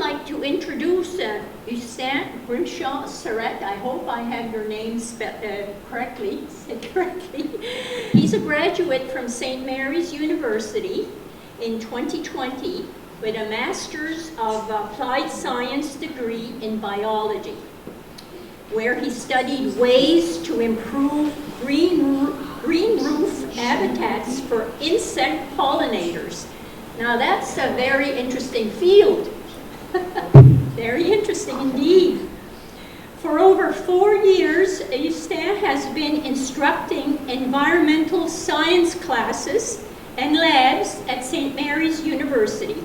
like to introduce Hughstin Grimshaw-Surette. I hope I have your name said correctly. He's a graduate from St. Mary's University in 2020 with a Master's of Applied Science degree in biology, where he studied ways to improve green roof habitats for insect pollinators. Now that's a very interesting field. Very interesting indeed. For over 4 years, Hughstin has been instructing environmental science classes and labs at St. Mary's University.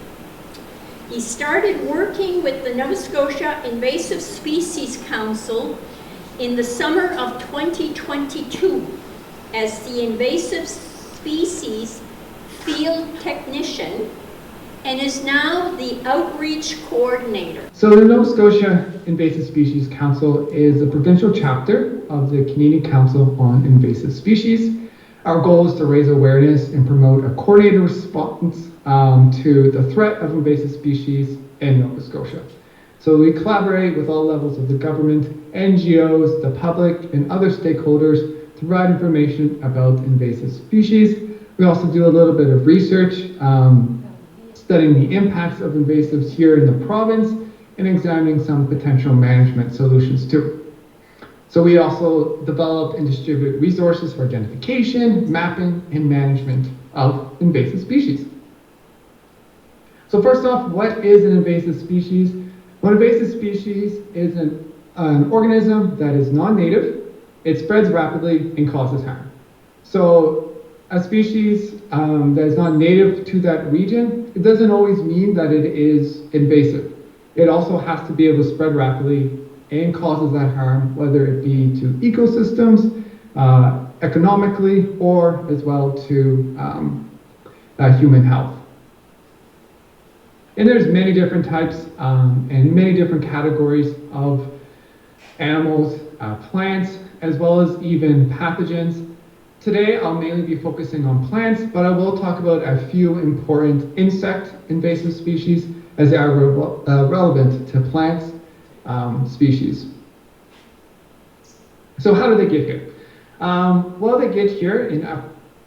He started working with the Nova Scotia Invasive Species Council in the summer of 2022 as the invasive species field technician and is now the outreach coordinator. So the Nova Scotia Invasive Species Council is a provincial chapter of the Canadian Council on Invasive Species. Our goal is to raise awareness and promote a coordinated response to the threat of invasive species in Nova Scotia. So we collaborate with all levels of the government, NGOs, the public, and other stakeholders to provide information about invasive species. We also do a little bit of research, studying the impacts of invasives here in the province and examining some potential management solutions too. So we also develop and distribute resources for identification, mapping, and management of invasive species. So first off, what is an invasive species? Well, an invasive species is an organism that is non-native, it spreads rapidly and causes harm. So a species that is not native to that region, it doesn't always mean that it is invasive. It also has to be able to spread rapidly and causes that harm, whether it be to ecosystems, economically, or as well to human health. And there's many different types and many different categories of animals, plants, as well as even pathogens. Today, I'll mainly be focusing on plants, but I will talk about a few important insect invasive species as they are relevant to plants species. So how do they get here? Well, they get here in a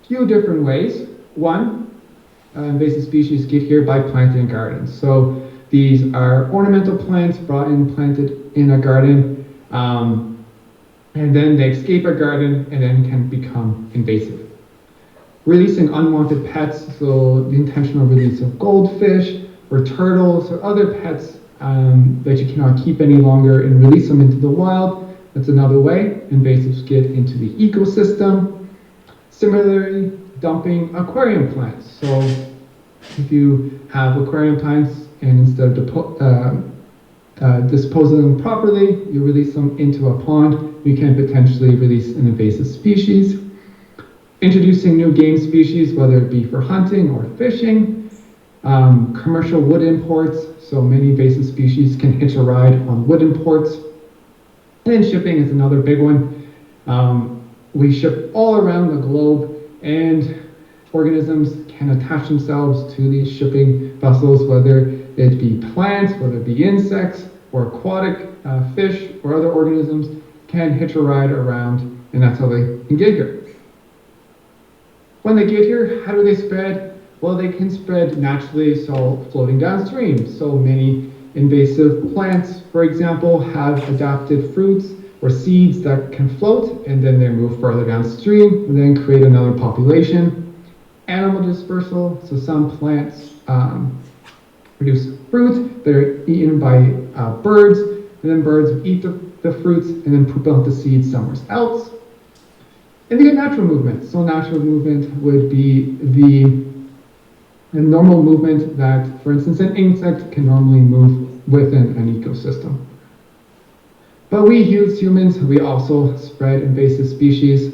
few different ways. One, invasive species get here by planting gardens. So these are ornamental plants brought in, planted in a garden, and then they escape a garden and then can become invasive. Releasing unwanted pets, so the intentional release of goldfish or turtles or other pets that you cannot keep any longer and release them into the wild. That's another way invasives get into the ecosystem. Similarly, dumping aquarium plants. So if you have aquarium plants and instead of disposing them properly, you release them into a pond, you can potentially release an invasive species. Introducing new game species, whether it be for hunting or fishing. Commercial wood imports, so many invasive species can hitch a ride on wood imports. And then shipping is another big one. We ship all around the globe, and organisms can attach themselves to these shipping vessels, whether it be plants, whether it be insects, or aquatic fish or other organisms can hitch a ride around, and that's how they can get here. When they get here, how do they spread? Well, they can spread naturally, so floating downstream. So many invasive plants, for example, have adapted fruits or seeds that can float, and then they move further downstream and then create another population. Animal dispersal, so some plants produce fruit that are eaten by birds, and then birds eat the fruits and then poop out the seeds somewhere else. And the natural movement. So natural movement would be the normal movement that, for instance, an insect can normally move within an ecosystem. But we humans, we also spread invasive species,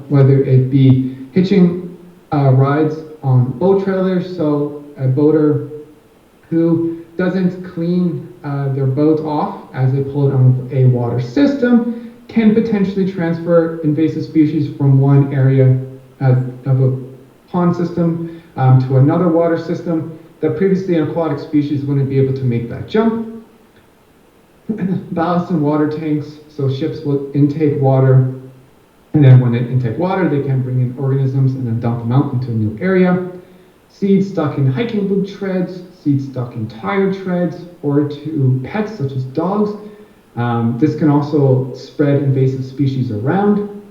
whether it be hitching rides on boat trailers. So a boater who doesn't clean their boat off as they pull it on a water system can potentially transfer invasive species from one area of a pond system to another water system. that previously an aquatic species wouldn't be able to make that jump. Ballast and water tanks, so ships will intake water, and then when they intake water, they can bring in organisms and then dump them out into a new area. Seeds stuck in hiking boot treads, seeds stuck in tire treads, or to pets such as dogs. This can also spread invasive species around.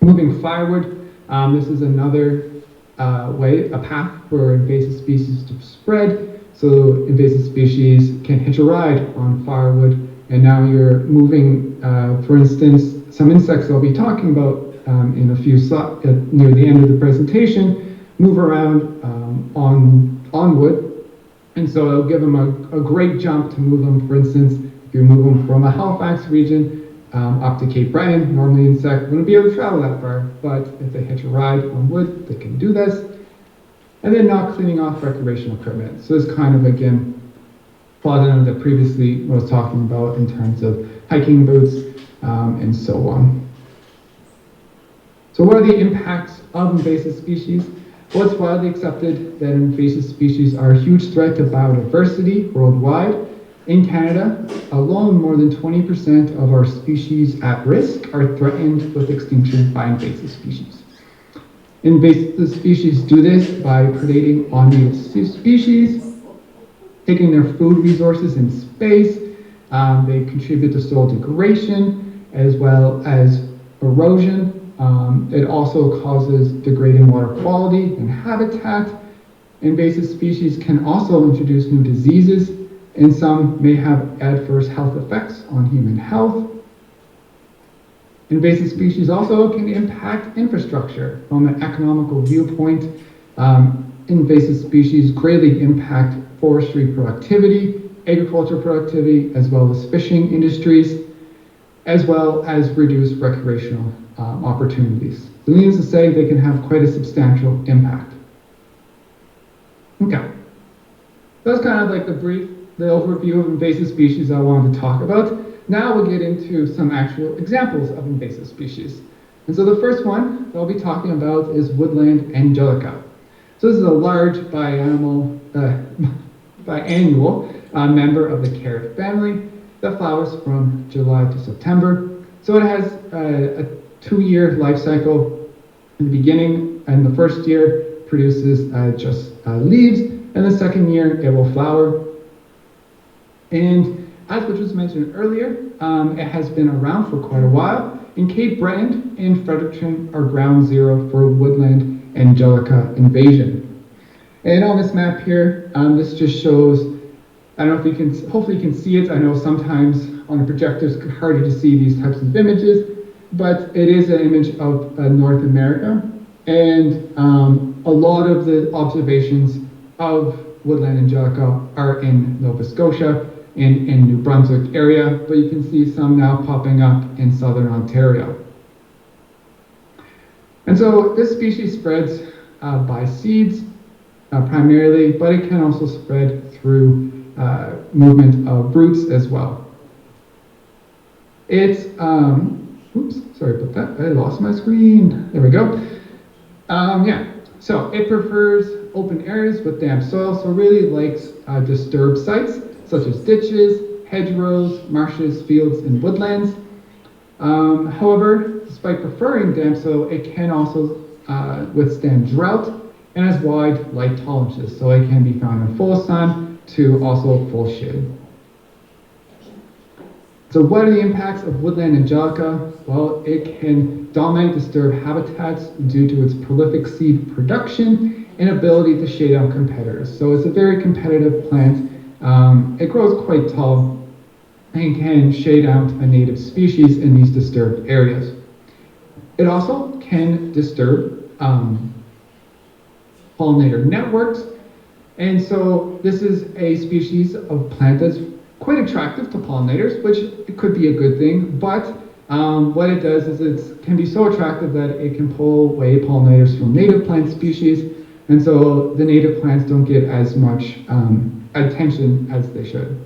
Moving firewood, this is another a path for invasive species to spread. So invasive species can hitch a ride on firewood, and now you're moving, for instance, some insects I'll be talking about in a few slides near the end of the presentation, move around on wood, and so it'll give them a great jump to move them. For instance, if you move them from a Halifax region up to Cape Breton, normally insect wouldn't be able to travel that far, but if they hitch a ride on wood, they can do this. And then not cleaning off recreational equipment. So this kind of, again, falls into that previously I was talking about in terms of hiking boots and so on. So what are the impacts of invasive species? Well, it's widely accepted that invasive species are a huge threat to biodiversity worldwide. In Canada alone, more than 20% of our species at risk are threatened with extinction by invasive species. Invasive species do this by predating on native species, taking their food resources in space. They contribute to soil degradation as well as erosion. It also causes degrading water quality and habitat. Invasive species can also introduce new diseases, and some may have adverse health effects on human health. Invasive species also can impact infrastructure. From an economical viewpoint, invasive species greatly impact forestry productivity, agriculture productivity, as well as fishing industries, as well as reduce recreational opportunities. So needless to say, they can have quite a substantial impact. Okay, that's kind of like the overview of invasive species I wanted to talk about. Now we'll get into some actual examples of invasive species. And so the first one that I'll be talking about is Woodland Angelica. So this is a large biannual member of the carrot family that flowers from July to September. So it has a 2-year life cycle. In the beginning, and the first year produces just leaves, and the second year it will flower. And as which was mentioned earlier, it has been around for quite a while. In Cape Breton and Fredericton are ground zero for Woodland Angelica invasion. And on this map here, this just shows, I don't know if you can, hopefully you can see it. I know sometimes on the projectors it's harder to see these types of images, but it is an image of North America. And a lot of the observations of Woodland Angelica are in Nova Scotia and in New Brunswick area, but you can see some now popping up in southern Ontario. And so this species spreads by seeds primarily, but it can also spread through movement of roots as well. It's, oops, sorry about that, I lost my screen. There we go. So it prefers open areas with damp soil, so really likes disturbed sites, such as ditches, hedgerows, marshes, fields, and woodlands. However, despite preferring damp soil, it can also withstand drought and has wide light tolerances, so it can be found in full sun to also full shade. So what are the impacts of Woodland Angelica? Well, it can dominate disturbed habitats due to its prolific seed production and ability to shade out competitors. So it's a very competitive plant. It grows quite tall and can shade out a native species in these disturbed areas. It also can disturb pollinator networks. And so this is a species of plant that's quite attractive to pollinators, which it could be a good thing, but what it does is it can be so attractive that it can pull away pollinators from native plant species, and so the native plants don't get as much attention as they should.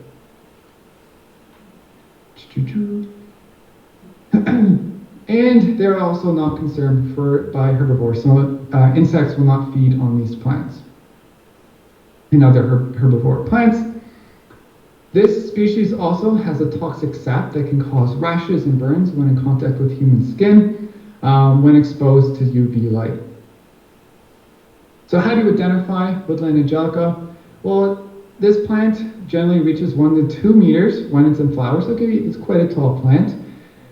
And they're also not conserved by herbivores, so insects will not feed on these plants. and other herbivore plants. This species also has a toxic sap that can cause rashes and burns when in contact with human skin when exposed to UV light. So how do you identify woodland Angelica? Well, this plant generally reaches 1 to 2 meters when it's in flower, so it's quite a tall plant.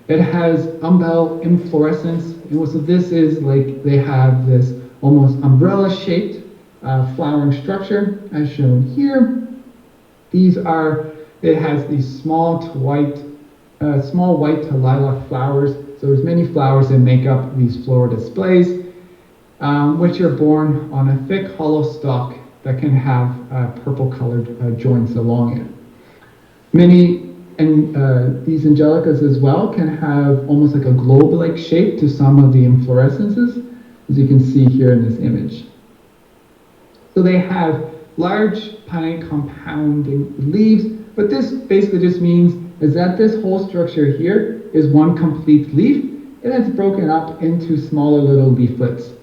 It has umbel inflorescence, and so this is like they have this almost umbrella-shaped flowering structure, as shown here. It has these small white to lilac flowers. So there's many flowers that make up these floral displays, which are borne on a thick hollow stalk that can have purple-colored joints along it. These Angelicas as well can have almost like a globe-like shape to some of the inflorescences, as you can see here in this image. So they have large pinnate compounding leaves, but this basically just means is that this whole structure here is one complete leaf, and it's broken up into smaller little leaflets.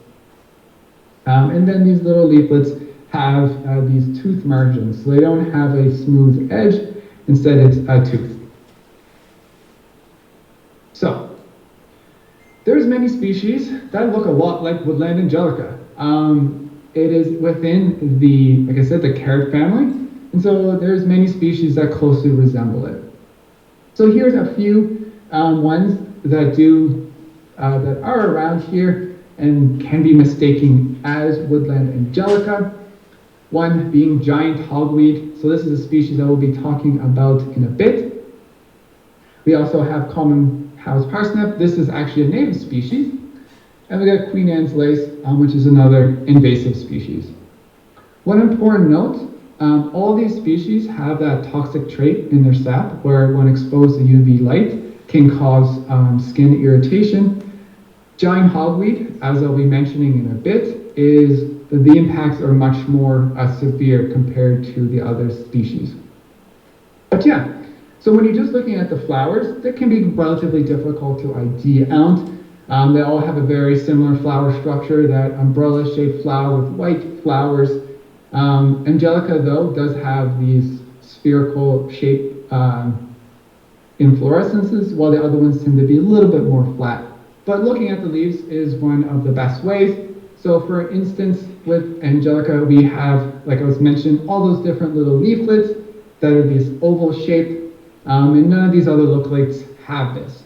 And then these little leaflets have these tooth margins, so they don't have a smooth edge, instead it's a tooth. So, there's many species that look a lot like woodland Angelica. It is within the, like I said, the carrot family, and so there's many species that closely resemble it. So here's a few ones that are around here and can be mistaken as woodland Angelica. One being giant hogweed. So this is a species that we'll be talking about in a bit. We also have common house parsnip. This is actually a native species. And we got Queen Anne's lace, which is another invasive species. One important note, all these species have that toxic trait in their sap where when exposed to UV light can cause skin irritation. Giant hogweed, as I'll be mentioning in a bit, the impacts are much more severe compared to the other species. But yeah, so when you're just looking at the flowers, they can be relatively difficult to ID out. They all have a very similar flower structure, that umbrella-shaped flower with white flowers. Angelica, though, does have these spherical shaped inflorescences, while the other ones tend to be a little bit more flat. But looking at the leaves is one of the best ways. So for instance, with Angelica, we have, like I was mentioning, all those different little leaflets that are these oval shaped, and none of these other lookalikes have this.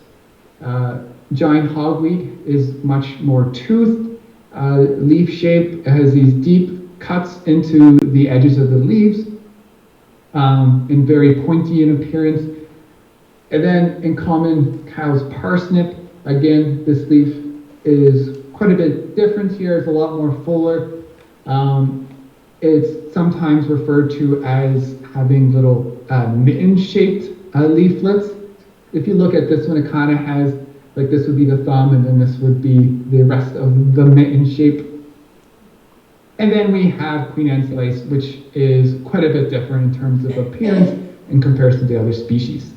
Giant hogweed is much more toothed, leaf shape. It has these deep cuts into the edges of the leaves, and very pointy in appearance. And then in common cow's parsnip, again, this leaf is quite a bit different here. It's a lot more fuller. It's sometimes referred to as having little mitten-shaped leaflets. If you look at this one, it kind of has, like this would be the thumb, and then this would be the rest of the mitten shape. And then we have Queen Anne's lace, which is quite a bit different in terms of appearance in comparison to the other species.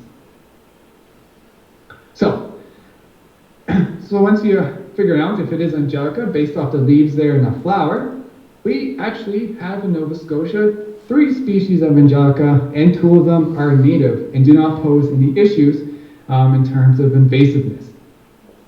So once you figure out if it is Angelica based off the leaves there in the flower, we actually have in Nova Scotia 3 species of Angelica, and 2 of them are native and do not pose any issues in terms of invasiveness.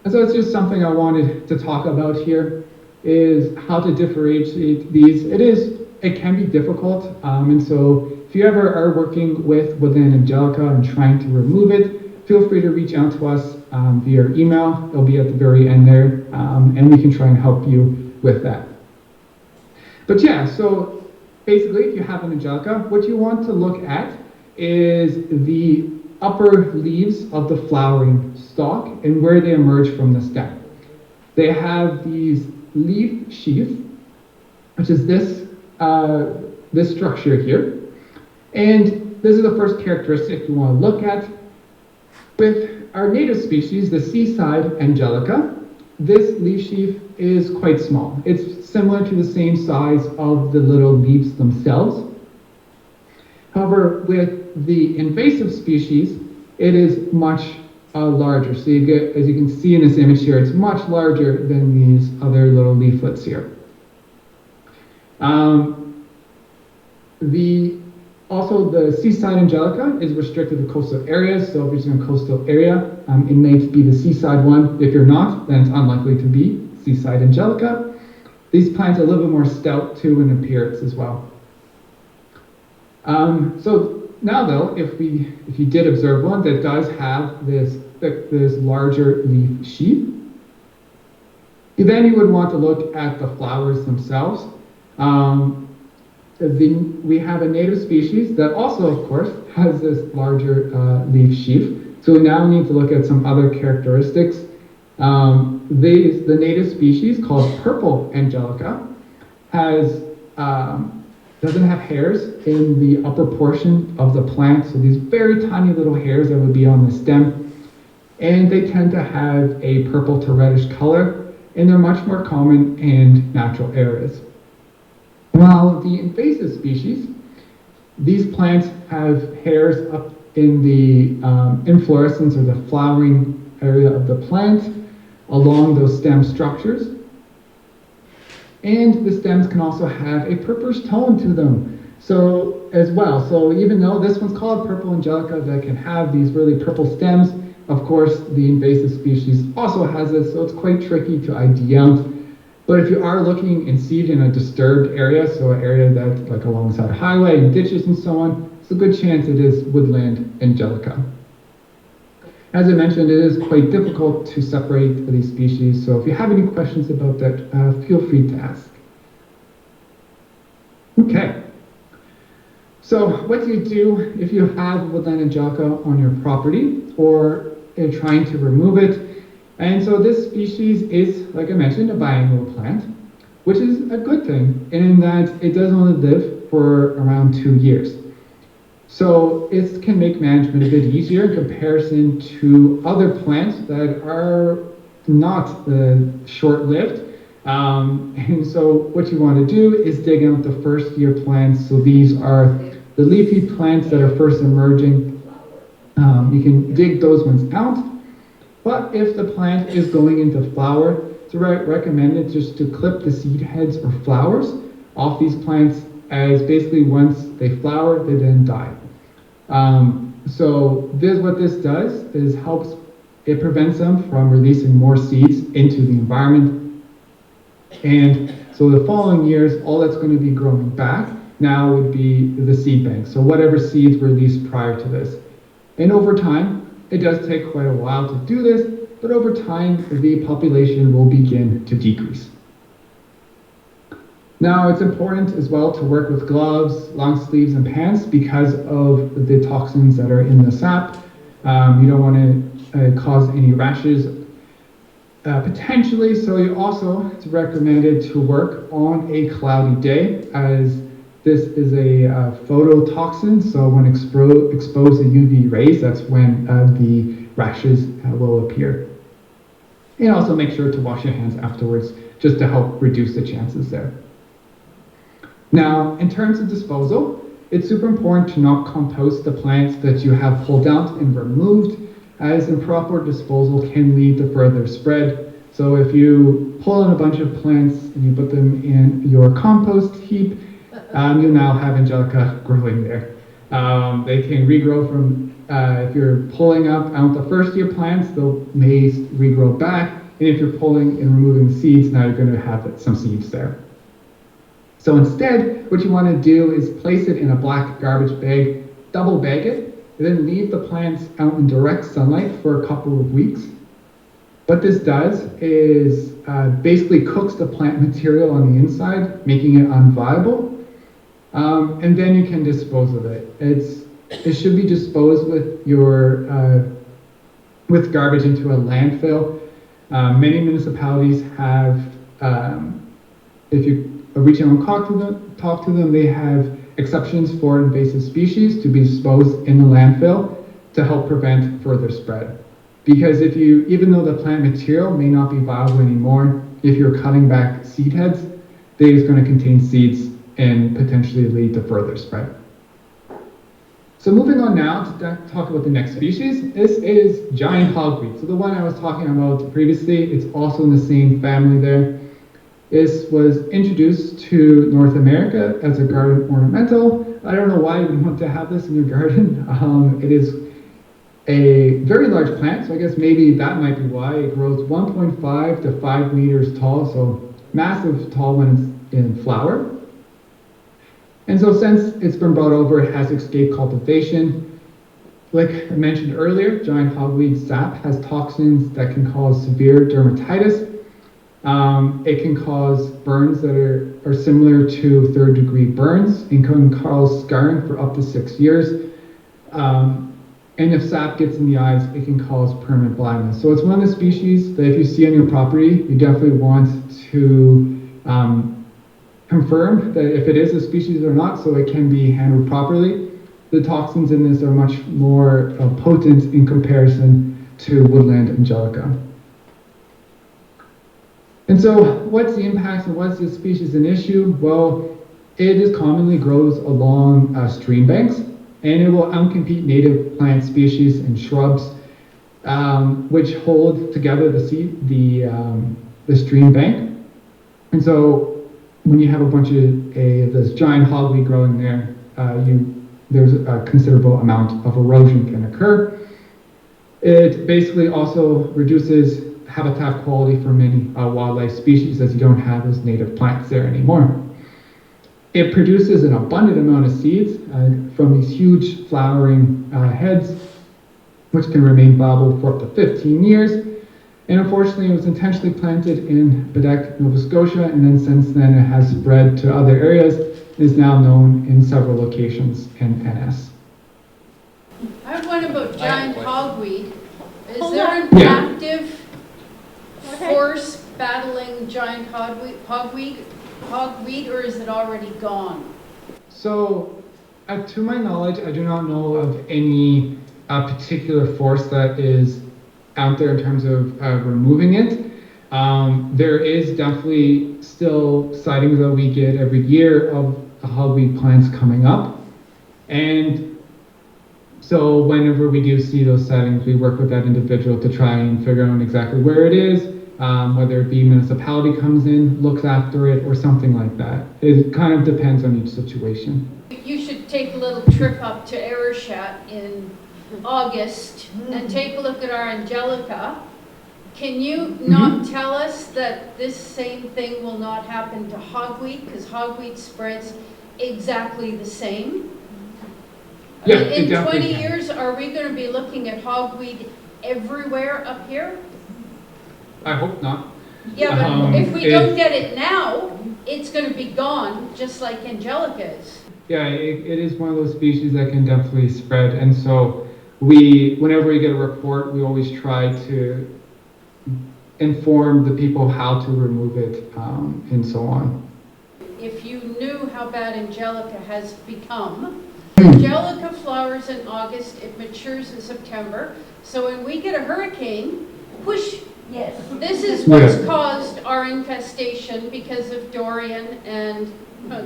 And so it's just something I wanted to talk about here, is how to differentiate these. It can be difficult, and so if you ever are working with woodland Angelica and trying to remove it, feel free to reach out to us via email. It'll be at the very end there, and we can try and help you with that. But yeah, so basically, if you have an Angelica, what you want to look at is the upper leaves of the flowering stalk and where they emerge from the stem. They have these leaf sheaths, which is this structure here. And this is the first characteristic you want to look at. With our native species, the seaside Angelica, this leaf sheath is quite small. It's similar to the same size of the little leaves themselves. However, with the invasive species, it is much larger. So you get, as you can see in this image here, it's much larger than these other little leaflets here. Also, the seaside Angelica is restricted to coastal areas, so if you're in a coastal area, it may be the seaside one. If you're not, then it's unlikely to be seaside Angelica. These plants are a little bit more stout too in appearance as well. So now though, if you did observe one that does have this larger leaf sheath, then you would want to look at the flowers themselves. We have a native species that also, of course, has this larger leaf sheath. So we now need to look at some other characteristics. The native species called purple Angelica doesn't have hairs in the upper portion of the plant. So these very tiny little hairs that would be on the stem. And they tend to have a purple to reddish color, and they're much more common in natural areas. While the invasive species, these plants have hairs up in the inflorescence or the flowering area of the plant along those stem structures. And the stems can also have a purplish tone to them as well. So even though this one's called purple Angelica that can have these really purple stems, of course, the invasive species also has this, so it's quite tricky to ID out. But if you are looking in seed in a disturbed area, so an area that's like alongside a highway and ditches and so on, it's a good chance it is woodland Angelica. As I mentioned, it is quite difficult to separate these species, so if you have any questions about that, feel free to ask. Okay, so what do you do if you have woodland Angelica on your property or you're trying to remove it? And so this species is, like I mentioned, a biannual plant, which is a good thing in that it does only live for around 2 years. So it can make management a bit easier in comparison to other plants that are not short-lived. And so what you want to do is dig out the first year plants. So these are the leafy plants that are first emerging. You can dig those ones out. But if the plant is going into flower, it's recommended just to clip the seed heads or flowers off these plants, as basically once they flower, they then die. So what this does is it prevents them from releasing more seeds into the environment. And so the following years, all that's going to be growing back now would be the seed bank. So whatever seeds were released prior to this. And over time, it does take quite a while to do this, but over time, the population will begin to decrease. Now, it's important as well to work with gloves, long sleeves, and pants because of the toxins that are in the sap. You don't want to cause any rashes, potentially, so it's recommended to work on a cloudy day, as this is a phototoxin, so when exposed to UV rays, that's when the rashes will appear. And also make sure to wash your hands afterwards, just to help reduce the chances there. Now, in terms of disposal, it's super important to not compost the plants that you have pulled out and removed, as improper disposal can lead to further spread. So if you pull in a bunch of plants and you put them in your compost heap, you now have Angelica growing there. They can regrow from, if you're pulling out the first year plants, may regrow back. And if you're pulling and removing seeds, now you're going to have some seeds there. So instead, what you want to do is place it in a black garbage bag, double bag it, and then leave the plants out in direct sunlight for a couple of weeks. What this does is basically cooks the plant material on the inside, making it unviable. And then you can dispose of it. It should be disposed with with garbage into a landfill. Many municipalities have, if you reach out and talk to them, they have exceptions for invasive species to be disposed in the landfill to help prevent further spread. Because even though the plant material may not be viable anymore, if you're cutting back seed heads, they're going to contain seeds and potentially lead to further spread. So moving on now to talk about the next species. This is giant hogweed. So the one I was talking about previously, it's also in the same family there. This was introduced to North America as a garden ornamental. I don't know why you would want to have this in your garden. It is a very large plant, so I guess maybe that might be why. It grows 1.5 to 5 meters tall, so massive tall when it's in flower. And so since it's been brought over, it has escaped cultivation. Like I mentioned earlier, giant hogweed sap has toxins that can cause severe dermatitis. It can cause burns that are similar to third-degree burns and can cause scarring for up to 6 years. And if sap gets in the eyes, it can cause permanent blindness. So it's one of the species that if you see on your property, you definitely want to confirm that if it is a species or not, so it can be handled properly. The toxins in this are much more potent in comparison to Woodland Angelica. And so what's the impact and what's this species an issue? Well, it is commonly grows along stream banks, and it will outcompete native plant species and shrubs, which hold together the stream bank. And so when you have a bunch of this giant hogweed growing there, there's a considerable amount of erosion can occur. It basically also reduces habitat quality for many wildlife species as you don't have those native plants there anymore. It produces an abundant amount of seeds from these huge flowering heads, which can remain viable for up to 15 years. And unfortunately, it was intentionally planted in Quebec, Nova Scotia, and then since then it has spread to other areas. It is now known in several locations in NS. I have one about giant hogweed. Is Hold there on. an Yeah. active force battling giant hogweed, or is it already gone? So, to my knowledge, I do not know of any particular force that is out there in terms of removing it. There is definitely still sightings that we get every year of hogweed plants coming up. And so whenever we do see those sightings, we work with that individual to try and figure out exactly where it is, whether it be municipality comes in, looks after it, or something like that. It kind of depends on each situation. You should take a little trip up to Arishat in August and take a look at our Angelica. Can you not tell us that this same thing will not happen to hogweed, because hogweed spreads exactly the same? Yeah, In 20 can. years, are we going to be looking at hogweed everywhere up here? I hope not. Yeah, but if we don't get it now, it's going to be gone, just like Angelica is. Yeah, it is one of those species that can definitely spread. And so whenever we get a report, we always try to inform the people how to remove it and so on. If you knew how bad Angelica has become, Angelica flowers in August, it matures in September. So when we get a hurricane, whoosh, Yes. this is what's caused our infestation because of Dorian and,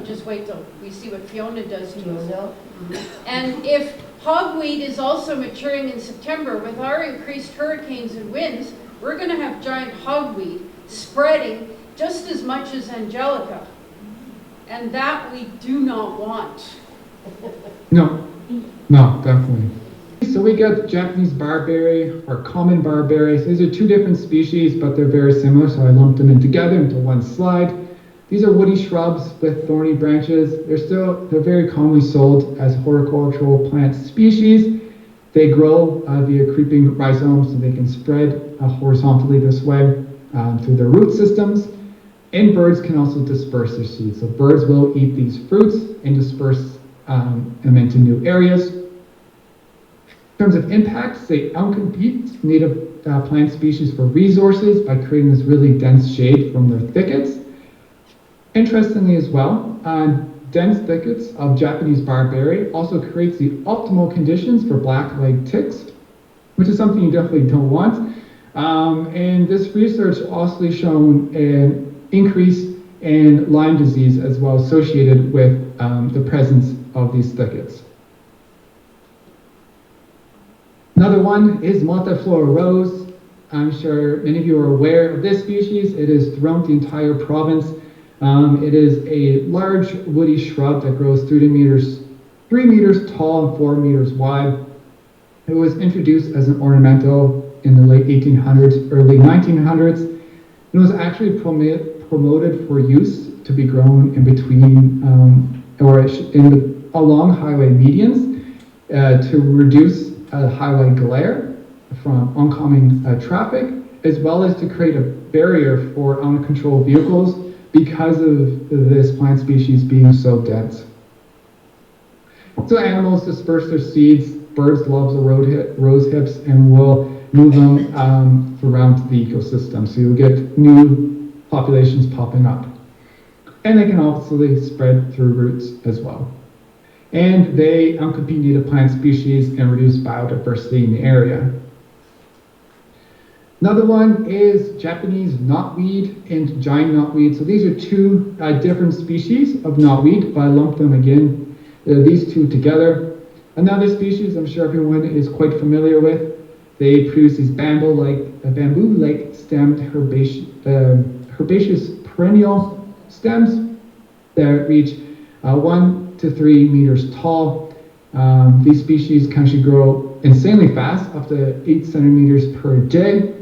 just wait till we see what Fiona does to us. And if hogweed is also maturing in September, with our increased hurricanes and winds, we're going to have giant hogweed spreading just as much as Angelica. And that we do not want. No, definitely. So we got Japanese barberry or common barberry. So these are two different species, but they're very similar, so I lumped them in together into one slide. These are woody shrubs with thorny branches. They're very commonly sold as horticultural plant species. They grow via creeping rhizomes, so they can spread horizontally this way through their root systems. And birds can also disperse their seeds. So birds will eat these fruits and disperse them into new areas. In terms of impacts, they outcompete native plant species for resources by creating this really dense shade from their thickets. Interestingly as well, dense thickets of Japanese barberry also creates the optimal conditions for black-legged ticks, which is something you definitely don't want. And this research also shown an increase in Lyme disease as well associated with the presence of these thickets. Another one is multiflora rose. I'm sure many of you are aware of this species. It is throughout the entire province. It is a large woody shrub that grows 3 meters tall and 4 meters wide. It was introduced as an ornamental in the late 1800s, early 1900s. It was actually promoted for use to be grown in between along highway medians to reduce highway glare from oncoming traffic, as well as to create a barrier for uncontrolled vehicles because of this plant species being so dense. So animals disperse their seeds, birds love the rose hips and will move them throughout the ecosystem. So you'll get new populations popping up. And they can also spread through roots as well. And they outcompete native plant species and reduce biodiversity in the area. Another one is Japanese knotweed and giant knotweed. So these are two different species of knotweed, but I lumped them again, these two together. Another species I'm sure everyone is quite familiar with. They produce these bamboo-like stemmed herbaceous perennial stems that reach 1 to 3 meters tall. These species can actually grow insanely fast, up to 8 centimeters per day.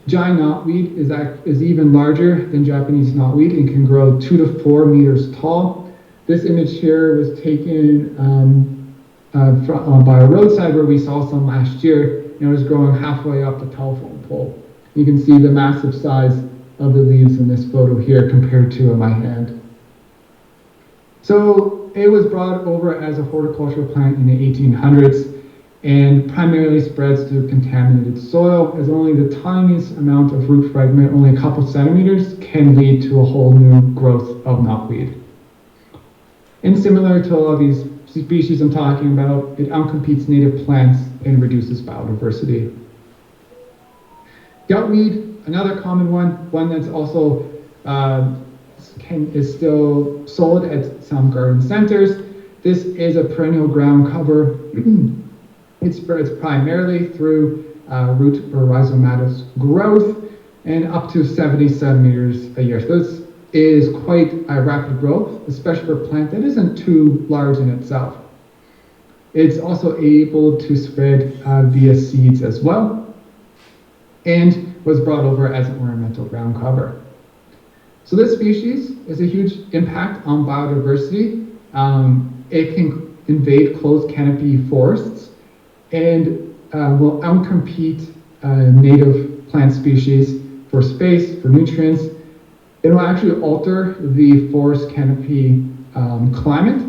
Giant knotweed is even larger than Japanese knotweed and can grow 2 to 4 meters tall. This image here was taken by a roadside where we saw some last year, and it was growing halfway up the telephone pole. You can see the massive size of the leaves in this photo here compared to my hand. So it was brought over as a horticultural plant in the 1800s and primarily spreads through contaminated soil, as only the tiniest amount of root fragment, only a couple centimeters, can lead to a whole new growth of knotweed. And similar to all of these species I'm talking about, it outcompetes native plants and reduces biodiversity. Goutweed, another common one that's also is still sold at some garden centers. This is a perennial ground cover. It spreads primarily through root or rhizomatous growth and up to 70 centimeters a year. So this is quite a rapid growth, especially for a plant that isn't too large in itself. It's also able to spread via seeds as well, and was brought over as an ornamental ground cover. So this species is a huge impact on biodiversity. It can invade closed canopy forests and will outcompete native plant species for space, for nutrients. It will actually alter the forest canopy climate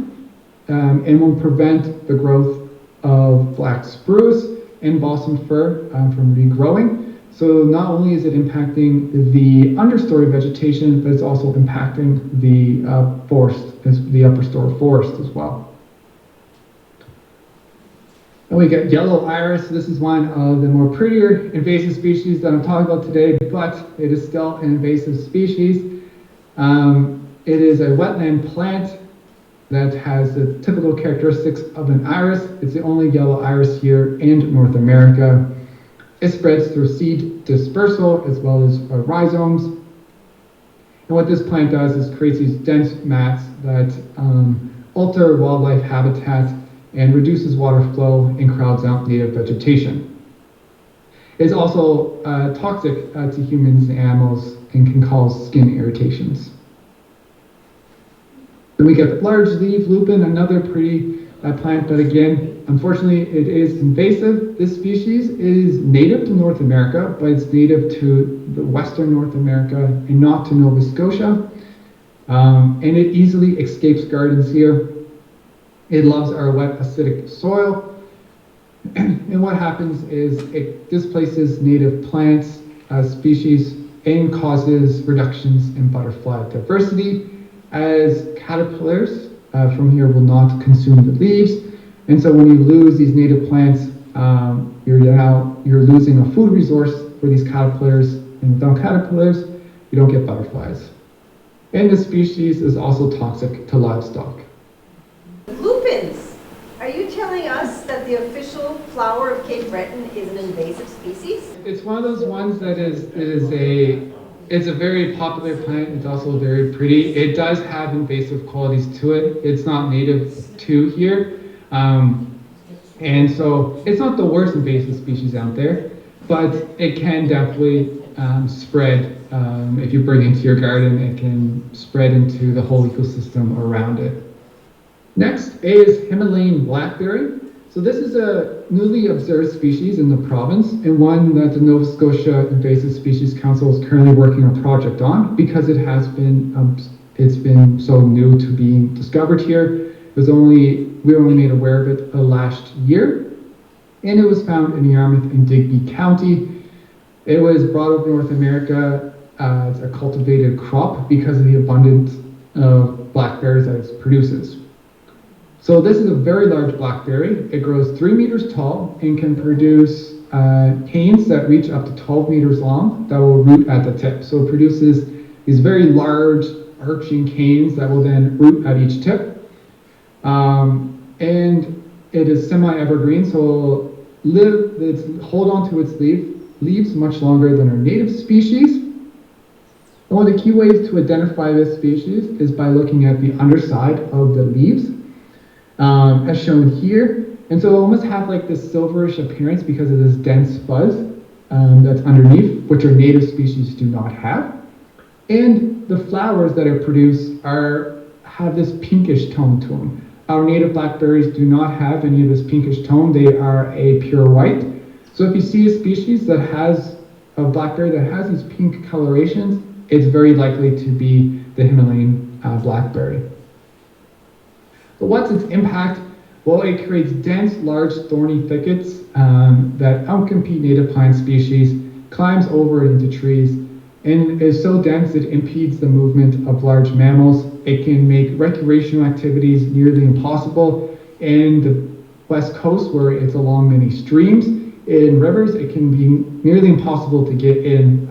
and will prevent the growth of black spruce and balsam fir from regrowing. So not only is it impacting the understory vegetation, but it's also impacting the forest, the upper story forest as well. And we get yellow iris. This is one of the more prettier invasive species that I'm talking about today, but it is still an invasive species. It is a wetland plant that has the typical characteristics of an iris. It's the only yellow iris here in North America. It spreads through seed dispersal as well as rhizomes. And what this plant does is creates these dense mats that alter wildlife habitat and reduces water flow and crowds out native vegetation. It's also toxic to humans and animals and can cause skin irritations. Then we get large leaf lupin, another pretty plant, but again, unfortunately, it is invasive. This species is native to North America, but it's native to the Western North America and not to Nova Scotia. And it easily escapes gardens here. It loves our wet, acidic soil. And what happens is it displaces native plants, species, and causes reductions in butterfly diversity, as caterpillars from here will not consume the leaves. And so when you lose these native plants, you're losing a food resource for these caterpillars. And without caterpillars, you don't get butterflies. And this species is also toxic to livestock. Lupins. Are you telling us that the official flower of Cape Breton is an invasive species? It's one of those ones that it's a very popular plant. It's also very pretty. It does have invasive qualities to it. It's not native to here. And so it's not the worst invasive species out there, but it can definitely spread. If you bring it into your garden, it can spread into the whole ecosystem around it. Next is Himalayan Blackberry. So this is a newly observed species in the province, and one that the Nova Scotia Invasive Species Council is currently working a project on because it has been it's been so new to being discovered here. We were only made aware of it last year, and it was found in Yarmouth and Digby County. It was brought over to North America as a cultivated crop because of the abundance of blackberries that it produces. So this is a very large blackberry. It grows 3 meters tall and can produce canes that reach up to 12 meters long that will root at the tip. So it produces these very large arching canes that will then root at each tip. And it is semi-evergreen, so hold on to its leaves much longer than our native species. And one of the key ways to identify this species is by looking at the underside of the leaves, as shown here. And so it almost have like this silverish appearance because of this dense fuzz that's underneath, which our native species do not have. And the flowers that are produced have this pinkish tone to them. Our native blackberries do not have any of this pinkish tone. They are a pure white. So if you see a species that has a blackberry that has these pink colorations, it's very likely to be the Himalayan blackberry. But what's its impact? Well, it creates dense, large, thorny thickets that outcompete native plant species, climbs over into trees, and is so dense it impedes the movement of large mammals. It can make recreational activities nearly impossible. In the west coast, where it's along many streams, in rivers, it can be nearly impossible to get in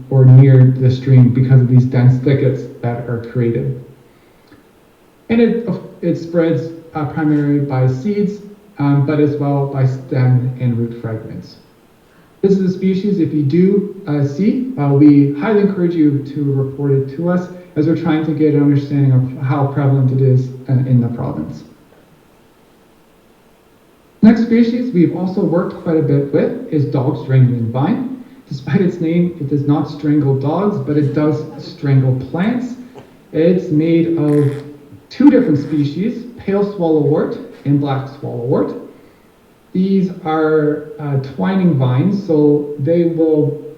or near the stream because of these dense thickets that are created. And it spreads primarily by seeds, but as well by stem and root fragments. This is a species, if you do see, we highly encourage you to report it to us as we're trying to get an understanding of how prevalent it is in the province. Next species we've also worked quite a bit with is dog strangling vine. Despite its name, it does not strangle dogs, but it does strangle plants. It's made of 2 different species, pale swallowwort and black swallowwort. These are twining vines, so they will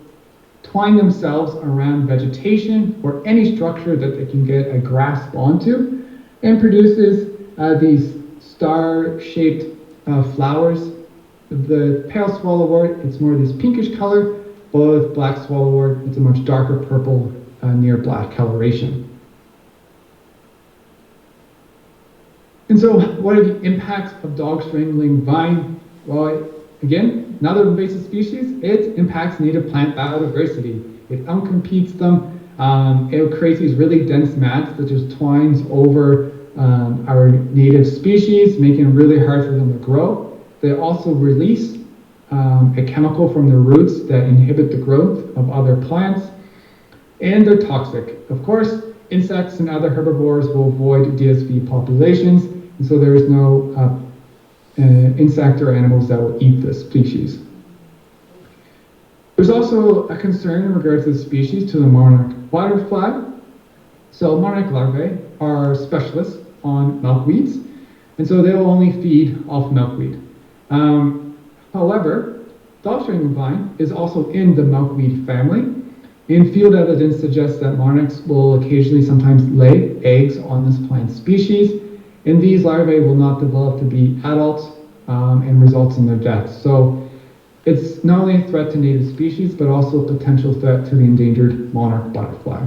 twine themselves around vegetation or any structure that they can get a grasp onto, and produces these star-shaped flowers. The pale swallowwort, it's more this pinkish color, but with black swallowwort, it's a much darker purple, near black coloration. And so what are the impacts of dog strangling vine? Well, again, another invasive species, it impacts native plant biodiversity. It outcompetes them. It creates these really dense mats that just twines over our native species, making it really hard for them to grow. They also release a chemical from their roots that inhibit the growth of other plants, and they're toxic. Of course, insects and other herbivores will avoid DSV populations, and so there is no insect or animals that will eat this species. There's also a concern in regards to the species to the monarch butterfly. So monarch larvae are specialists on milkweeds, and so they will only feed off milkweed. However, dog strangling vine is also in the milkweed family, and field evidence suggests that monarchs will occasionally sometimes lay eggs on this plant species, and these larvae will not develop to be adults and results in their death. So it's not only a threat to native species, but also a potential threat to the endangered monarch butterfly.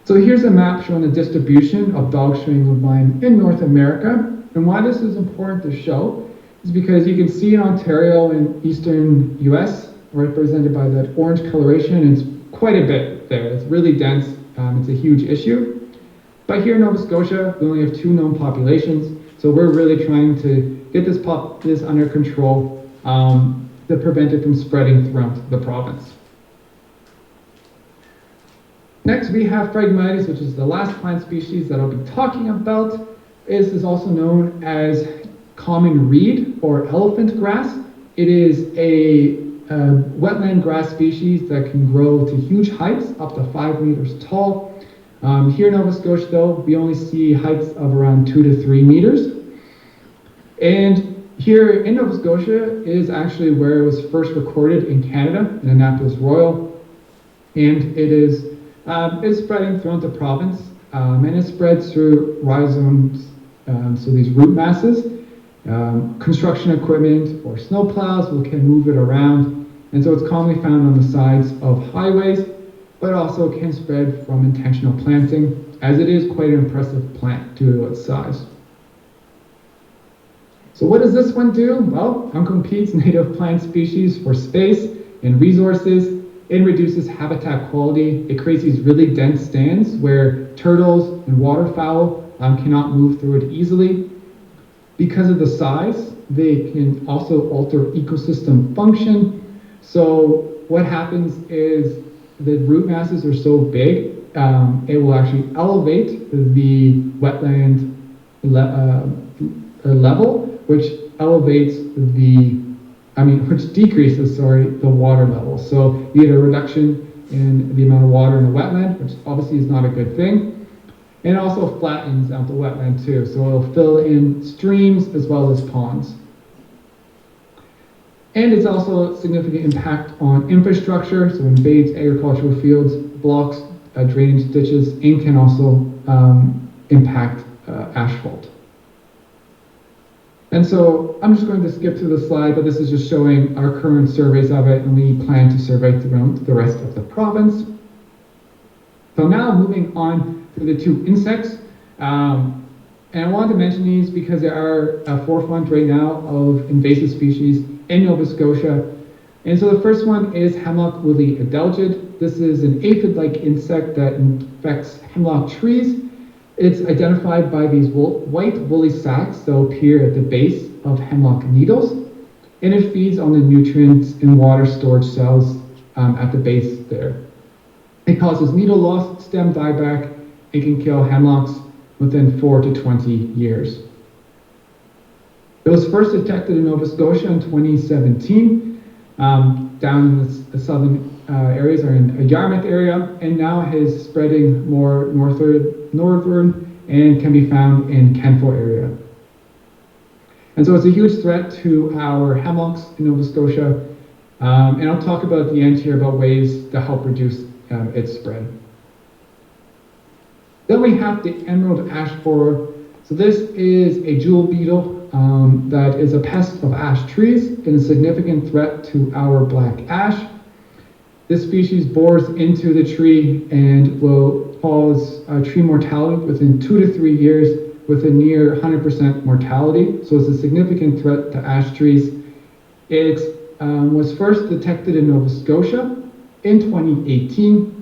So here's a map showing the distribution of dog strangling vine in North America. And why this is important to show is because you can see in Ontario and eastern US, represented by that orange coloration, it's quite a bit there. It's really dense. It's a huge issue. But here in Nova Scotia, we only have 2 known populations. So we're really trying to get this under control to prevent it from spreading throughout the province. Next, we have Phragmites, which is the last plant species that I'll be talking about. This is also known as common reed or elephant grass. It is a wetland grass species that can grow to huge heights, up to 5 meters tall. Here in Nova Scotia, though, we only see heights of around 2 to 3 meters. And here in Nova Scotia is actually where it was first recorded in Canada, in Annapolis Royal. And it is spreading throughout the province, and it spreads through rhizomes, so these root masses. Construction equipment or snow plows can move it around, and so it's commonly found on the sides of highways, but also can spread from intentional planting, as it is quite an impressive plant due to its size. So what does this one do? Well, it competes native plant species for space and resources. It reduces habitat quality. It creates these really dense stands where turtles and waterfowl cannot move through it easily. Because of the size, they can also alter ecosystem function. So what happens is the root masses are so big, it will actually elevate the wetland level, which decreases, the water level. So you get a reduction in the amount of water in the wetland, which obviously is not a good thing. And also flattens out the wetland too, so it'll fill in streams as well as ponds. And it's also a significant impact on infrastructure, so invades agricultural fields, blocks drainage ditches, and can also impact asphalt. And so I'm just going to skip through the slide, but this is just showing our current surveys of it, and we plan to survey throughout the rest of the province. So now moving on to the two insects. And I wanted to mention these because they are a forefront right now of invasive species in Nova Scotia. And so the first one is hemlock woolly adelgid. This is an aphid-like insect that infects hemlock trees. It's identified by these white woolly sacs that appear at the base of hemlock needles, and it feeds on the nutrients in water storage cells at the base there. It causes needle loss, stem dieback, and can kill hemlocks within 4 to 20 years. It was first detected in Nova Scotia in 2017, down in the southern areas, or in a Yarmouth area, and now is spreading more northern and can be found in Kenfo area. And so it's a huge threat to our hemlocks in Nova Scotia, and I'll talk about at the end here about ways to help reduce its spread. Then we have the emerald ash borer. So this is a jewel beetle that is a pest of ash trees and a significant threat to our black ash. This species bores into the tree and will cause tree mortality within 2 to 3 years with a near 100% mortality. So it's a significant threat to ash trees. It was first detected in Nova Scotia in 2018.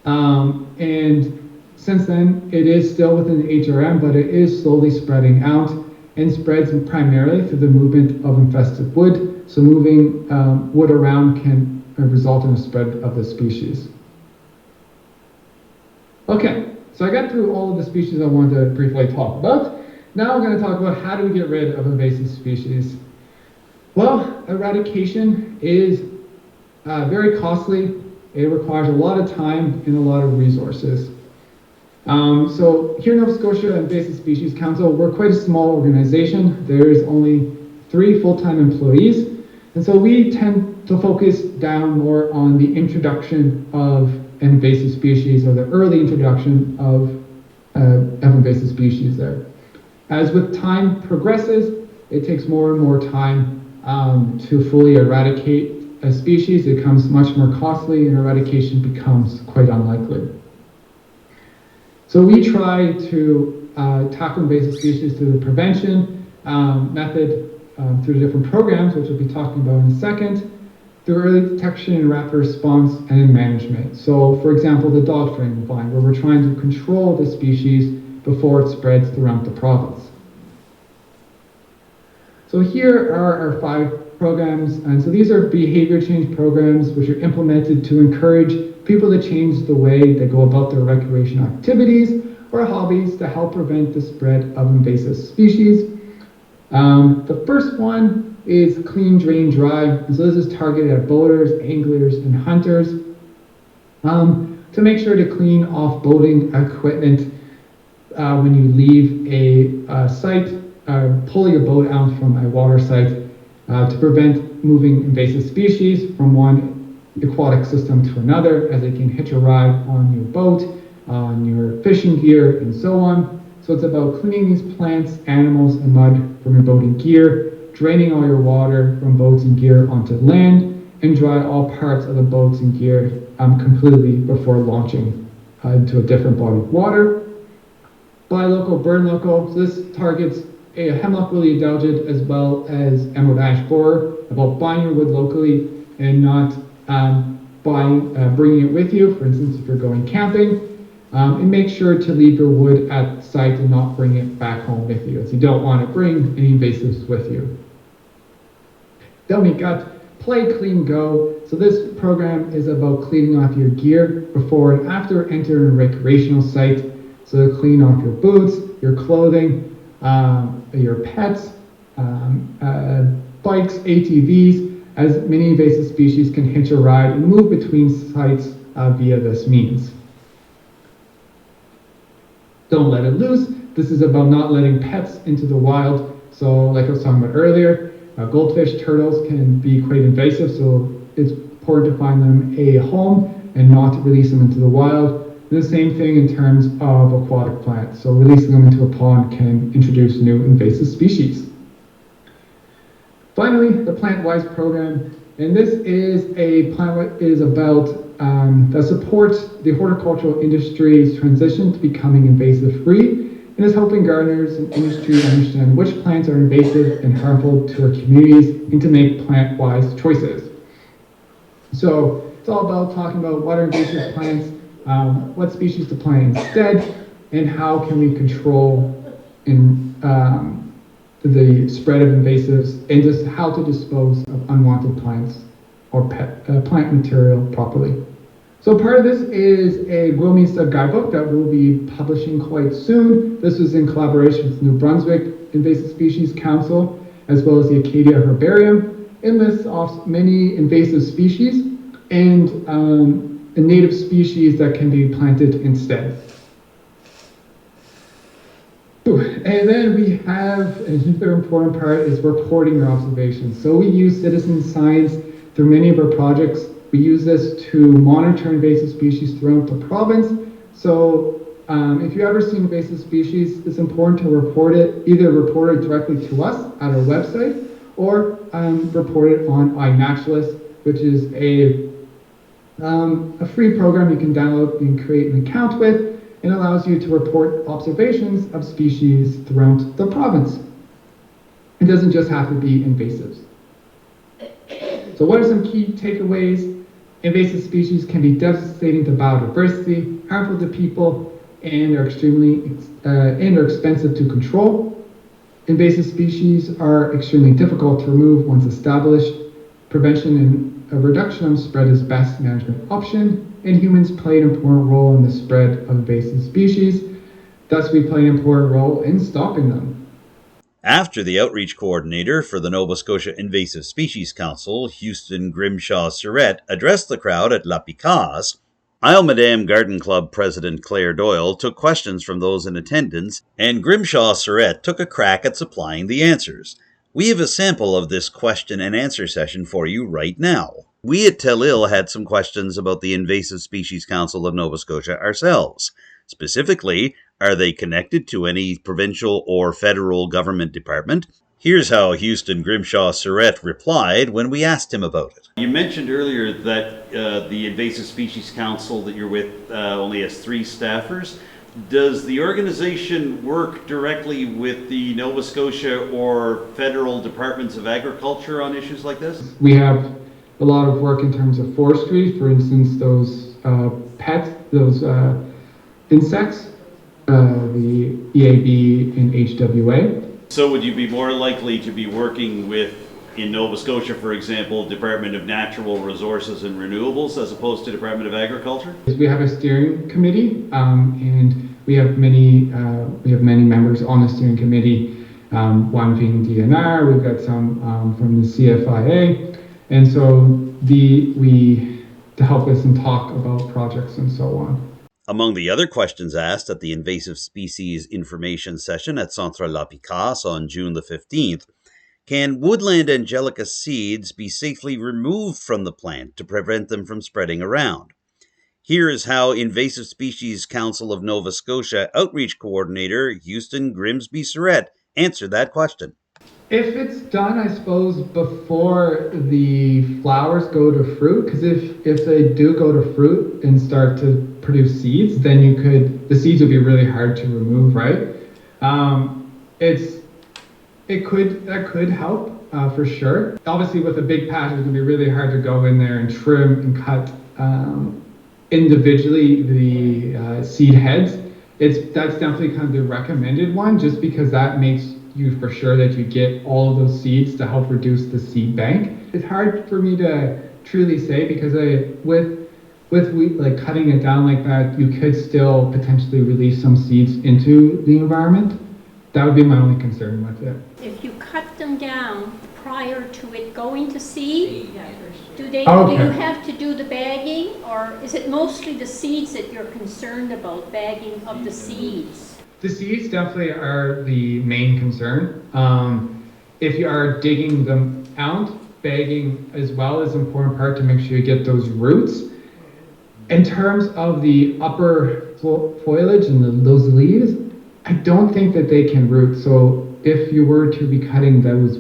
And since then, it is still within the HRM, but it is slowly spreading out and spreads primarily through the movement of infested wood. So moving wood around can result in a spread of the species. Okay, so I got through all of the species I wanted to briefly talk about. Now we're going to talk about how do we get rid of invasive species. Well, eradication is very costly. It requires a lot of time and a lot of resources. So here in Nova Scotia Invasive Species Council, we're quite a small organization. There's only 3 full-time employees. And so we tend to focus down more on the introduction of invasive species, or the early introduction of invasive species there. As with time progresses, it takes more and more time to fully eradicate a species. It becomes much more costly, and eradication becomes quite unlikely. So we try to tackle invasive species through the prevention method, through different programs, which we'll be talking about in a second, through early detection and rapid response, and in management. So, for example, the dog frame vine, where we're trying to control the species before it spreads throughout the province. So here are our 5 programs, and so these are behavior change programs which are implemented to encourage people to change the way they go about their recreational activities or hobbies to help prevent the spread of invasive species. The first one is Clean, Drain, Dry, and so this is targeted at boaters, anglers, and hunters to make sure to clean off boating equipment when you leave a site, pull your boat out from a water site to prevent moving invasive species from one aquatic system to another, as they can hitch a ride on your boat, on your fishing gear, and so on. So it's about cleaning these plants, animals, and mud from your boat and gear, draining all your water from boats and gear onto land, and dry all parts of the boats and gear completely before launching into a different body of water. Buy local, burn local. So this targets a hemlock woolly adelgid as well as emerald ash borer, about buying your wood locally and not bringing it with you. For instance, if you're going camping, and make sure to leave your wood at site and not bring it back home with you, as you don't want to bring any invasives with you. Then we got Play, Clean, Go. So this program is about cleaning off your gear before and after entering a recreational site. So to clean off your boots, your clothing, your pets, bikes, ATVs, as many invasive species can hitch a ride and move between sites via this means. Don't let it loose. This is about not letting pets into the wild. So like I was talking about earlier, goldfish, turtles can be quite invasive, so it's important to find them a home and not to release them into the wild. And the same thing in terms of aquatic plants. So releasing them into a pond can introduce new invasive species. Finally, the PlantWise program, and this is a plan that is about that supports the horticultural industry's transition to becoming invasive free, and is helping gardeners and industry understand which plants are invasive and harmful to our communities and to make plant-wise choices. So it's all about talking about what are invasive plants, what species to plant instead, and how can we control the spread of invasives, and just how to dispose of unwanted plants or plant material properly. So part of this is a Gwilmista guidebook that we'll be publishing quite soon. This is in collaboration with New Brunswick Invasive Species Council, as well as the Acadia Herbarium. It lists off many invasive species and native species that can be planted instead. And then we have another important part is reporting your observations. So we use citizen science through many of our projects. We use this to monitor invasive species throughout the province. So if you ever see invasive species, it's important to report it, either report it directly to us at our website or report it on iNaturalist, which is a free program you can download and create an account with. It allows you to report observations of species throughout the province. It doesn't just have to be invasives. So what are some key takeaways? Invasive species can be devastating to biodiversity, harmful to people, and are expensive to control. Invasive species are extremely difficult to remove once established. Prevention and a reduction of spread is best management option, and humans play an important role in the spread of invasive species. Thus, we play an important role in stopping them. After the outreach coordinator for the Nova Scotia Invasive Species Council, Hughstin Grimshaw-Surette, addressed the crowd at La Picasse, Isle Madame Garden Club President Claire Doyle took questions from those in attendance, and Grimshaw-Surette took a crack at supplying the answers. We have a sample of this question and answer session for you right now. We at Telile had some questions about the Invasive Species Council of Nova Scotia ourselves. Specifically, are they connected to any provincial or federal government department? Here's how Hughstin Grimshaw-Surette replied when we asked him about it. You mentioned earlier that the Invasive Species Council that you're with only has 3 staffers. Does the organization work directly with the Nova Scotia or federal departments of agriculture on issues like this? We have a lot of work in terms of forestry, for instance, those pets, those insects, the EAB and HWA. So would you be more likely to be working with, in Nova Scotia, for example, Department of Natural Resources and Renewables as opposed to Department of Agriculture? We have a steering committee, and we have many members on the steering committee. One being DNR, we've got some from the CFIA, and so to help us and talk about projects and so on. Among the other questions asked at the Invasive Species Information Session at Centre La Picasse on June the 15th, can woodland Angelica seeds be safely removed from the plant to prevent them from spreading around? Here is how Invasive Species Council of Nova Scotia Outreach Coordinator Hughstin Grimshaw-Surette answered that question. If it's done, I suppose, before the flowers go to fruit, because if they do go to fruit and start to produce seeds, then the seeds would be really hard to remove, right? That could help for sure. Obviously, with a big patch, it's gonna be really hard to go in there and trim and cut individually the seed heads. That's definitely kind of the recommended one, just because that makes you for sure that you get all of those seeds to help reduce the seed bank. It's hard for me to truly say, because with wheat, like cutting it down like that, you could still potentially release some seeds into the environment. That would be my only concern with it. If you cut them down prior to it going to seed, do you have to do the bagging, or is it mostly the seeds that you're concerned about, bagging of the seeds? The seeds definitely are the main concern. If you are digging them out, bagging as well is an important part to make sure you get those roots. In terms of the upper foliage and those leaves, I don't think that they can root. So if you were to be cutting those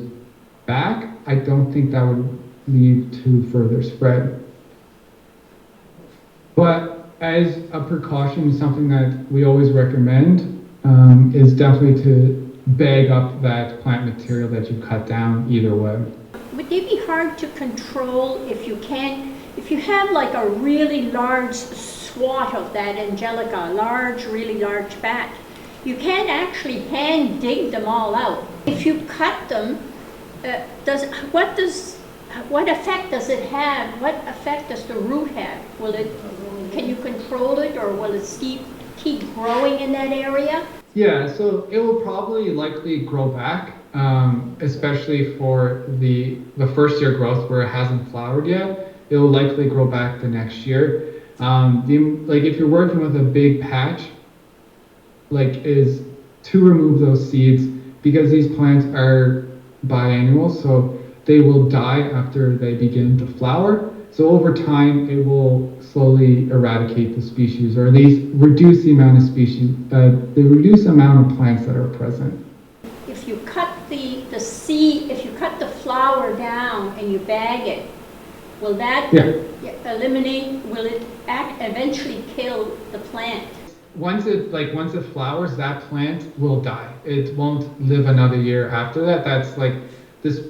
back, I don't think that would lead to further spread. But as a precaution, something that we always recommend is definitely to bag up that plant material that you cut down either way. Would they be hard to control if you have like a really large swath of that Angelica, really large patch? You can't actually hand dig them all out. If you cut them, what effect does it have? What effect does the root have? Can you control it, or will it keep growing in that area? Yeah, so it will probably likely grow back, especially for the first year growth where it hasn't flowered yet. It will likely grow back the next year. If you're working with a big patch, is to remove those seeds, because these plants are biannual, so they will die after they begin to flower. So over time, it will slowly eradicate the species, or at least reduce the amount of reduce the amount of plants that are present. If you cut the seed, if you cut the flower down and you bag it, will that eliminate? Will it eventually kill the plant? Once it flowers, that plant will die. It won't live another year after that. That's like this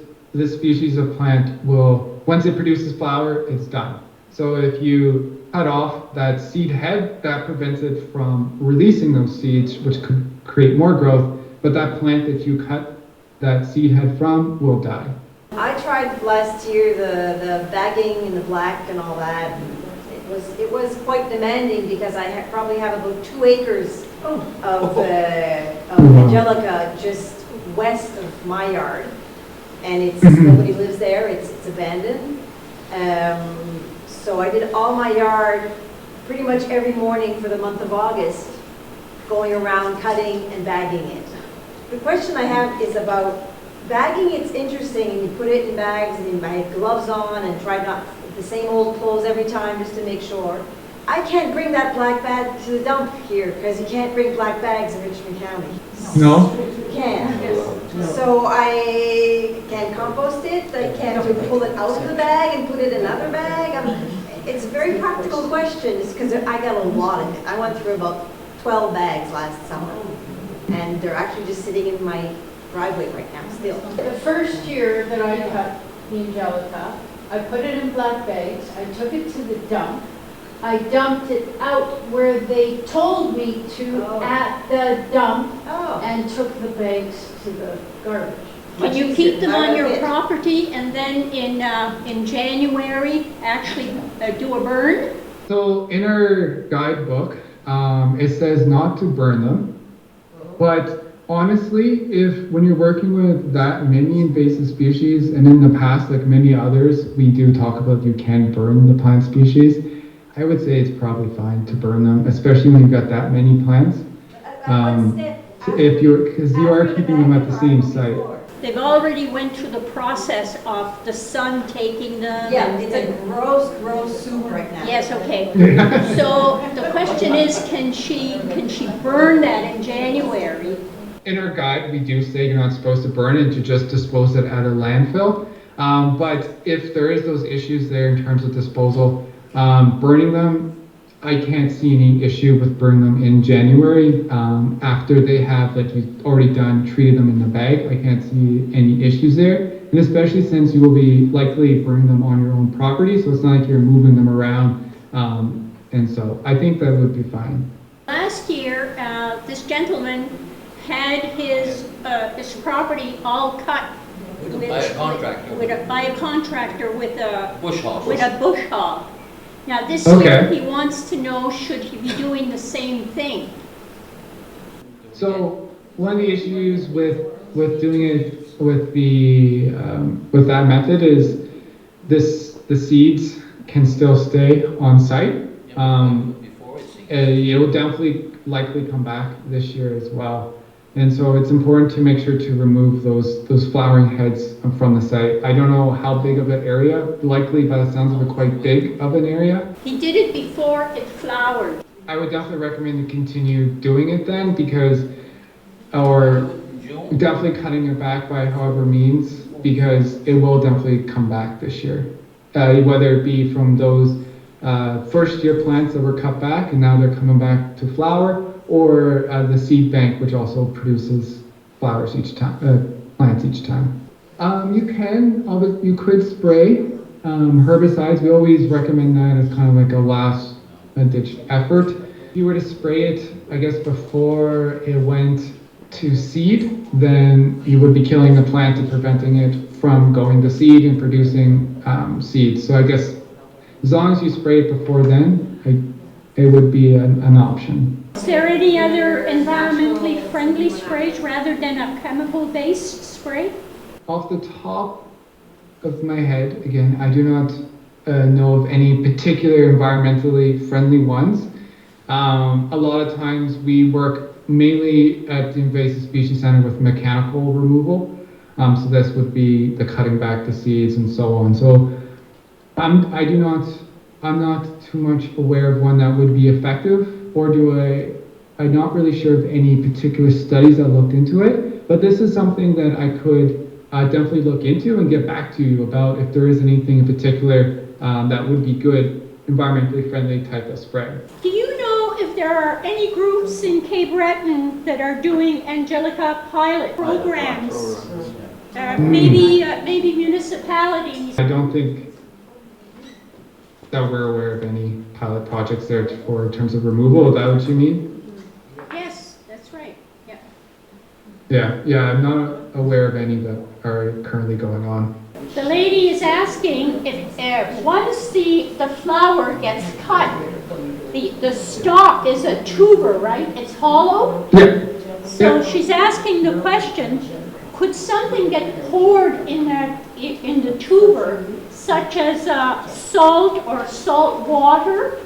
species of plant will, once it produces flower, it's done. So if you cut off that seed head, that prevents it from releasing those seeds, which could create more growth. But that plant that you cut that seed head from will die. I tried last year the bagging and the black and all that. It was quite demanding, because I probably have about 2 acres of Angelica just west of my yard, and it's nobody lives there. It's abandoned. So I did all my yard pretty much every morning for the month of August, going around cutting and bagging it. The question I have is about bagging. It's interesting, and you put it in bags, and I had gloves on and tried not the same old clothes every time just to make sure. I can't bring that black bag to the dump here, because you can't bring black bags in Richmond County. No? You can't. So I can't compost it. I can't pull it out of the bag and put it in another bag. It's a very practical question, because I got a lot of it. I went through about 12 bags last summer, and they're actually just sitting in my driveway right now still. The first year that I cut the Angelica, I put it in black bags, I took it to the dump, I dumped it out where they told me to at the dump, Oh. and took the bags to the garbage. Can you keep them on your property and then in January actually do a burn? So in our guidebook, it says not to burn them, but honestly, when you're working with that many invasive species, and in the past, like many others, we do talk about you can burn the plant species, I would say it's probably fine to burn them, especially when you've got that many plants. Because you are keeping them at the same site. They've already went through the process of the sun taking them. Yeah, it's a gross soup right now. Yes, okay. So the question is, can she burn that in January? In our guide, we do say you're not supposed to burn it, to just dispose it at a landfill. But if there is those issues there in terms of disposal, burning them, I can't see any issue with burning them in January after they have, like you've already done, treated them in the bag. I can't see any issues there. And especially since you will be likely burning them on your own property, so it's not like you're moving them around. And so I think that would be fine. Last year, this gentleman had his property all cut By a contractor. by a contractor with a Bush hog. bush hog. Now this Okay. year he wants to know, should he be doing the same thing? So one of the issues with doing it with that method is the seeds can still stay on site. It will definitely likely come back this year as well. And so it's important to make sure to remove those flowering heads from the site. I don't know how big of an area, likely by the sounds of it quite big of an area. He did it before it flowered. I would definitely recommend to continue doing it then or definitely cutting it back by however means, because it will definitely come back this year. Whether it be from those first year plants that were cut back and now they're coming back to flower, or the seed bank, which also produces flowers each time, plants each time. You could spray herbicides. We always recommend that as kind of like a last ditch effort. If you were to spray it, I guess before it went to seed, then you would be killing the plant and preventing it from going to seed and producing seeds. So I guess as long as you spray it before then, it would be an option. Is there any other environmentally friendly sprays rather than a chemical-based spray? Off the top of my head, again, I do not know of any particular environmentally friendly ones. A lot of times we work mainly at the Invasive Species Center with mechanical removal. So this would be the cutting back the seeds and so on. So I'm not too much aware of one that would be effective, or I'm not really sure of any particular studies that looked into it, but this is something that I could definitely look into and get back to you about if there is anything in particular that would be good, environmentally friendly type of spray. Do you know if there are any groups in Cape Breton that are doing Angelica pilot programs? Maybe municipalities. I don't think that we're aware of any pilot projects there in terms of removal. Is that what you mean? Yes, that's right. Yeah. I'm not aware of any that are currently going on. The lady is asking if once the flower gets cut, the stalk is a tuber, right? It's hollow? Yeah. So she's asking the question, could something get poured in the tuber, such as salt or salt water,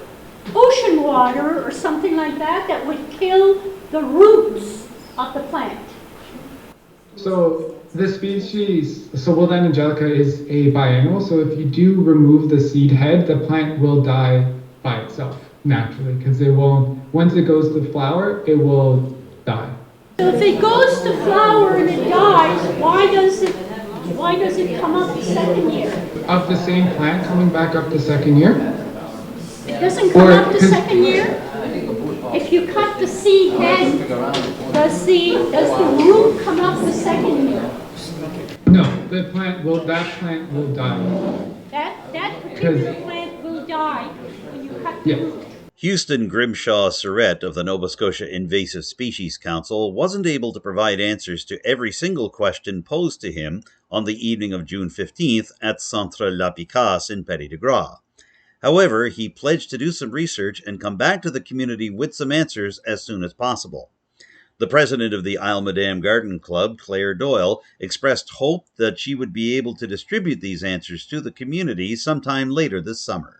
ocean water or something like that, that would kill the roots of the plant? So the species, Woodland Angelica is a biennial, so if you do remove the seed head, the plant will die by itself naturally, because once it goes to flower, it will die. So if it goes to flower and it dies, why does it come up the second year? Of the same plant coming back up the second year? It doesn't come up the second year? If you cut the seed head, does the root come up the second year? No, that plant will die. That particular plant will die when you cut the root. Hughstin Grimshaw-Surette of the Nova Scotia Invasive Species Council wasn't able to provide answers to every single question posed to him on the evening of June 15th at Centre La Picasse in Petit de Grat. However, he pledged to do some research and come back to the community with some answers as soon as possible. The president of the Isle Madame Garden Club, Claire Doyle, expressed hope that she would be able to distribute these answers to the community sometime later this summer.